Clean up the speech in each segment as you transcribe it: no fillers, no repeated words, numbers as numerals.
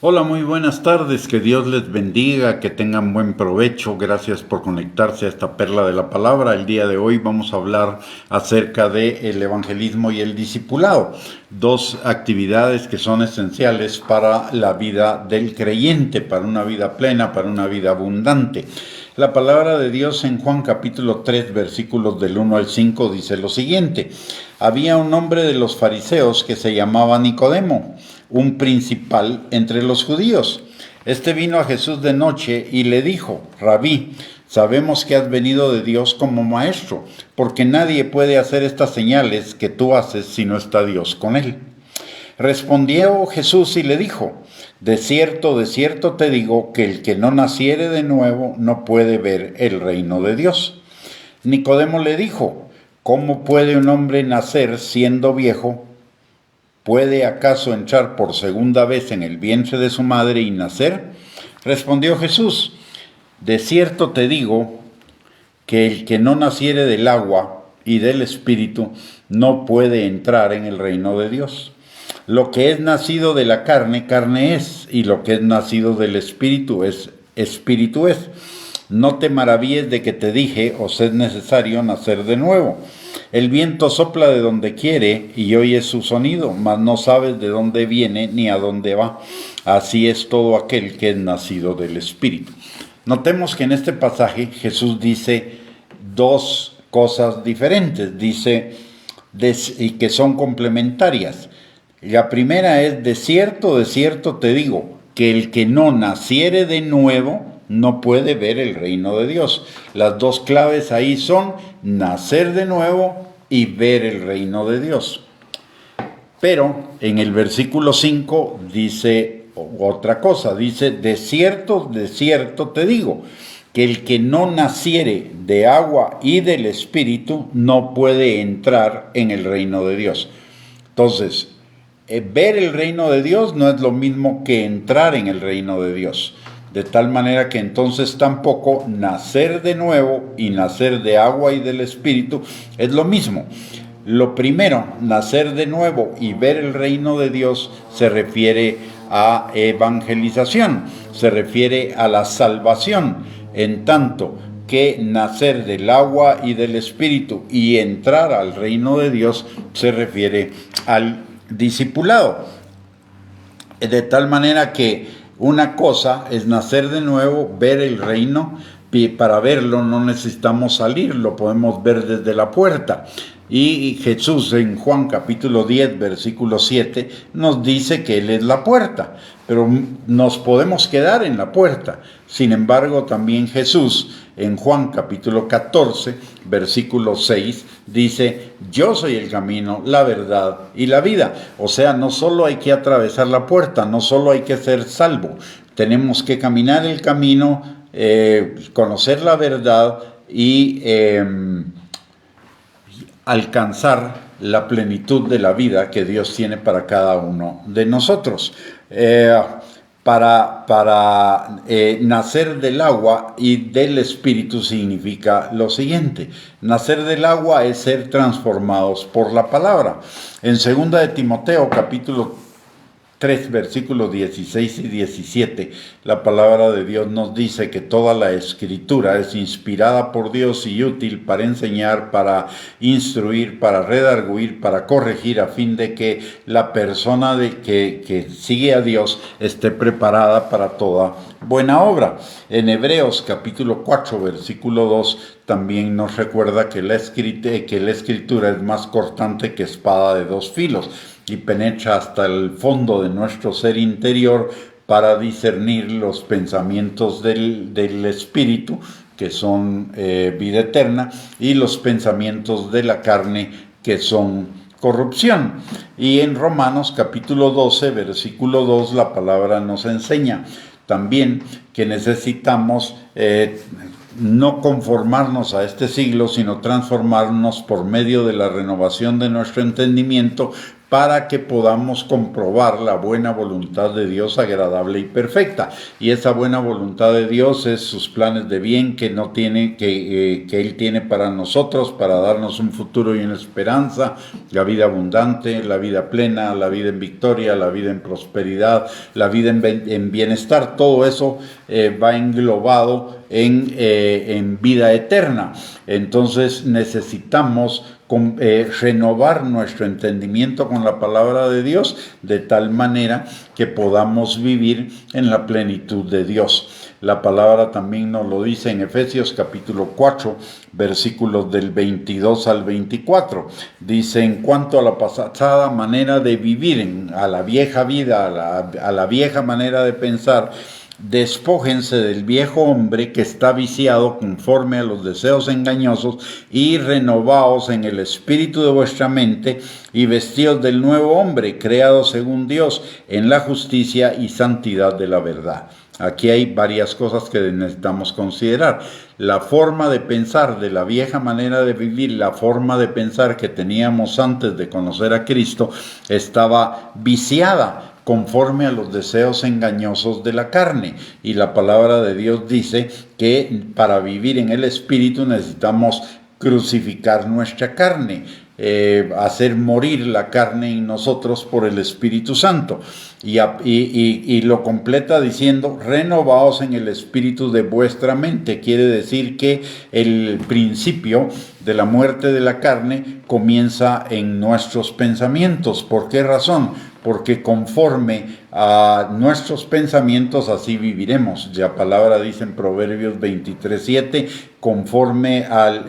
Hola, muy buenas tardes, que Dios les bendiga, que tengan buen provecho, gracias por conectarse a esta perla de la palabra. El día de hoy vamos a hablar acerca del evangelismo y el discipulado, dos actividades que son esenciales para la vida del creyente, para una vida plena, para una vida abundante. La palabra de Dios en Juan capítulo 3, versículos del 1 al 5 dice lo siguiente: había un hombre de los fariseos que se llamaba Nicodemo, un principal entre los judíos. Este vino a Jesús de noche y le dijo: Rabí, sabemos que has venido de Dios como maestro, porque nadie puede hacer estas señales que tú haces si no está Dios con él. Respondió Jesús y le dijo: de cierto te digo que el que no naciere de nuevo no puede ver el reino de Dios. Nicodemo le dijo: ¿cómo puede un hombre nacer siendo viejo? ¿Puede acaso entrar por segunda vez en el vientre de su madre y nacer? Respondió Jesús: de cierto te digo que el que no naciere del agua y del espíritu no puede entrar en el reino de Dios. Lo que es nacido de la carne, carne es, y lo que es nacido del espíritu es, espíritu es. No te maravilles de que te dije: os es necesario nacer de nuevo. El viento sopla de donde quiere y oyes su sonido, mas no sabes de dónde viene ni a dónde va. Así es todo aquel que es nacido del Espíritu. Notemos que en este pasaje Jesús dice dos cosas diferentes, dice y que son complementarias. La primera es: de cierto te digo, que el que no naciere de nuevo no puede ver el reino de Dios. Las dos claves ahí son nacer de nuevo y ver el reino de Dios. Pero en el versículo 5 dice otra cosa, dice: de cierto te digo, que el que no naciere de agua y del Espíritu no puede entrar en el reino de Dios. Entonces, ver el reino de Dios no es lo mismo que entrar en el reino de Dios. De tal manera que entonces tampoco nacer de nuevo y nacer de agua y del Espíritu es lo mismo. Lo primero, nacer de nuevo y ver el reino de Dios, se refiere a evangelización, se refiere a la salvación, en tanto que nacer del agua y del Espíritu y entrar al reino de Dios se refiere al discipulado. De tal manera que una cosa es nacer de nuevo, ver el reino. Para verlo no necesitamos salir, lo podemos ver desde la puerta. Y Jesús en Juan capítulo 10, versículo 7, nos dice que Él es la puerta, pero nos podemos quedar en la puerta. Sin embargo, también Jesús en Juan capítulo 14, versículo 6, dice: yo soy el camino, la verdad y la vida. O sea, no solo hay que atravesar la puerta, no solo hay que ser salvo, tenemos que caminar el camino, conocer la verdad y alcanzar la plenitud de la vida que Dios tiene para cada uno de nosotros. Nacer del agua y del Espíritu significa lo siguiente: nacer del agua es ser transformados por la palabra. En 2 de Timoteo capítulo 3, versículos 16 y 17, la palabra de Dios nos dice que toda la escritura es inspirada por Dios y útil para enseñar, para instruir, para redarguir, para corregir, a fin de que la persona que sigue a Dios esté preparada para toda buena obra. En Hebreos capítulo 4, versículo 2, también nos recuerda que la escritura es más cortante que espada de dos filos y penetra hasta el fondo de nuestro ser interior para discernir los pensamientos del Espíritu, que son vida eterna, y los pensamientos de la carne, que son corrupción. Y en Romanos capítulo 12, versículo 2, la palabra nos enseña también que necesitamos no conformarnos a este siglo, sino transformarnos por medio de la renovación de nuestro entendimiento, para que podamos comprobar la buena voluntad de Dios agradable y perfecta. Y esa buena voluntad de Dios es sus planes de bien que Él tiene para nosotros, para darnos un futuro y una esperanza, la vida abundante, la vida plena, la vida en victoria, la vida en prosperidad, la vida en bienestar. Todo eso va englobado en vida eterna. Entonces necesitamos renovar nuestro entendimiento con la palabra de Dios de tal manera que podamos vivir en la plenitud de Dios. La palabra también nos lo dice en Efesios capítulo 4, versículos del 22 al 24. Dice: en cuanto a la pasada manera de vivir, a la vieja vida, a la vieja manera de pensar, despójense del viejo hombre que está viciado conforme a los deseos engañosos y renovaos en el espíritu de vuestra mente y vestíos del nuevo hombre creado según Dios en la justicia y santidad de la verdad. Aquí hay varias cosas que necesitamos considerar. La forma de pensar de la vieja manera de vivir, la forma de pensar que teníamos antes de conocer a Cristo, estaba viciada conforme a los deseos engañosos de la carne. Y la palabra de Dios dice que para vivir en el Espíritu necesitamos crucificar nuestra carne, hacer morir la carne en nosotros por el Espíritu Santo. Y lo completa diciendo: renovaos en el espíritu de vuestra mente. Quiere decir que el principio de la muerte de la carne comienza en nuestros pensamientos. ¿Por qué razón? Porque conforme a nuestros pensamientos así viviremos. La palabra dice en Proverbios 23:7, conforme al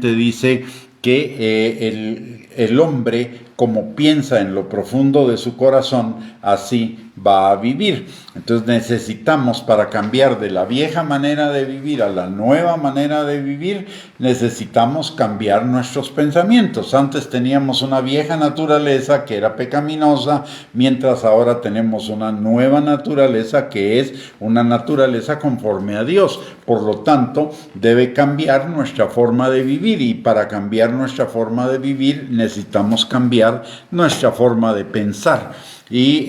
dice que el hombre, como piensa en lo profundo de su corazón, así va a vivir. Entonces necesitamos, para cambiar de la vieja manera de vivir a la nueva manera de vivir, necesitamos cambiar nuestros pensamientos. Antes teníamos una vieja naturaleza que era pecaminosa, mientras ahora tenemos una nueva naturaleza que es una naturaleza conforme a Dios. Por lo tanto, debe cambiar nuestra forma de vivir, y para cambiar nuestra forma de vivir necesitamos cambiar nuestra forma de pensar. Y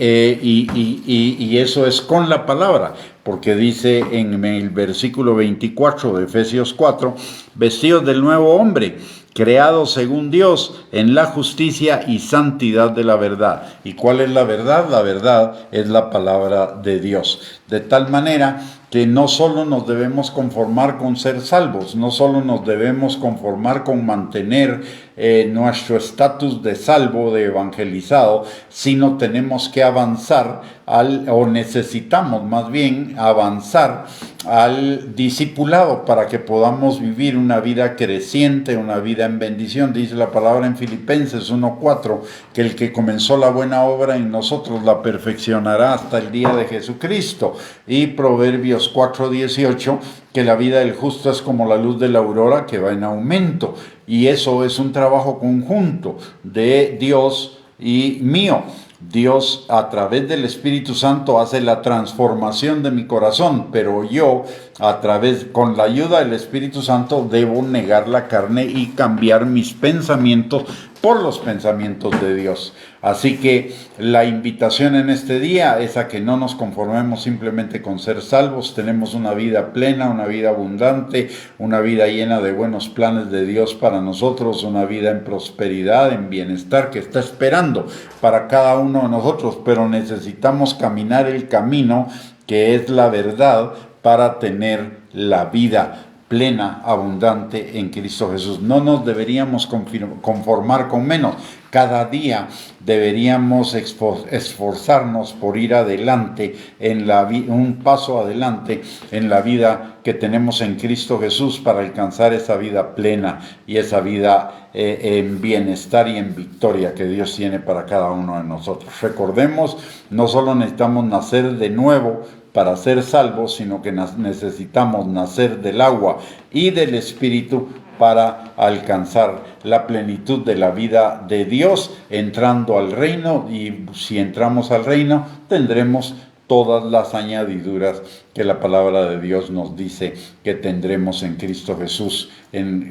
eso es con la palabra, porque dice en el versículo 24 de Efesios 4: vestidos del nuevo hombre, creado según Dios en la justicia y santidad de la verdad. ¿Y cuál es la verdad? La verdad es la palabra de Dios. De tal manera que no solo nos debemos conformar con ser salvos, no solo nos debemos conformar con mantener nuestro estatus de salvo, de evangelizado, sino tenemos que avanzar necesitamos más bien avanzar al discipulado para que podamos vivir una vida creciente, una vida en bendición. Dice la palabra en Filipenses 1:4 que el que comenzó la buena obra en nosotros la perfeccionará hasta el día de Jesucristo. Y Proverbios 4:18 que la vida del justo es como la luz de la aurora que va en aumento. Y eso es un trabajo conjunto de Dios y mío. Dios, a través del Espíritu Santo, hace la transformación de mi corazón, pero yo, con la ayuda del Espíritu Santo, debo negar la carne y cambiar mis pensamientos por los pensamientos de Dios. Así que la invitación en este día es a que no nos conformemos simplemente con ser salvos. Tenemos una vida plena, una vida abundante, una vida llena de buenos planes de Dios para nosotros, una vida en prosperidad, en bienestar que está esperando para cada uno de nosotros, pero necesitamos caminar el camino que es la verdad para tener la vida plena, abundante en Cristo Jesús. No nos deberíamos conformar con menos. Cada día deberíamos esforzarnos por ir adelante, un paso adelante en la vida que tenemos en Cristo Jesús para alcanzar esa vida plena y esa vida en bienestar y en victoria que Dios tiene para cada uno de nosotros. Recordemos, no solo necesitamos nacer de nuevo para ser salvos, sino que necesitamos nacer del agua y del Espíritu para alcanzar la plenitud de la vida de Dios, entrando al reino. Y si entramos al reino, tendremos todas las añadiduras que la palabra de Dios nos dice que tendremos en Cristo Jesús,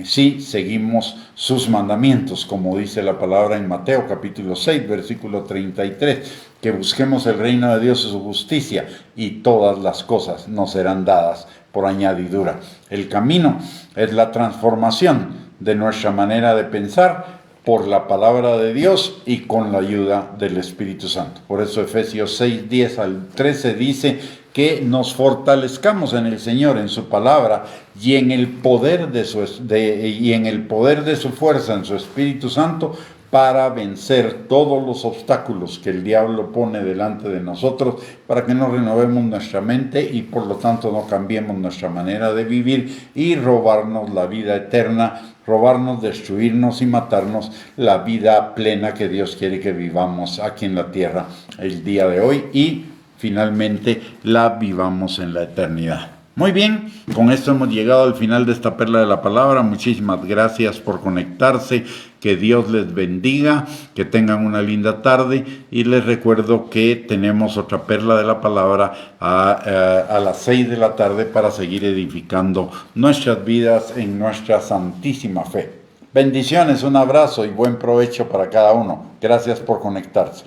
si seguimos sus mandamientos, como dice la palabra en Mateo capítulo 6, versículo 33, que busquemos el reino de Dios y su justicia, y todas las cosas nos serán dadas por añadidura. El camino es la transformación de nuestra manera de pensar por la palabra de Dios y con la ayuda del Espíritu Santo. Por eso Efesios 6, 10 al 13 dice que nos fortalezcamos en el Señor, en su palabra y en el poder de su fuerza, en su Espíritu Santo, para vencer todos los obstáculos que el diablo pone delante de nosotros, para que no renovemos nuestra mente y por lo tanto no cambiemos nuestra manera de vivir y robarnos la vida eterna, robarnos, destruirnos y matarnos la vida plena que Dios quiere que vivamos aquí en la tierra el día de hoy y finalmente la vivamos en la eternidad. Muy bien, con esto hemos llegado al final de esta perla de la palabra. Muchísimas gracias por conectarse, que Dios les bendiga, que tengan una linda tarde y les recuerdo que tenemos otra perla de la palabra a las 6 de la tarde para seguir edificando nuestras vidas en nuestra santísima fe. Bendiciones, un abrazo y buen provecho para cada uno. Gracias por conectarse.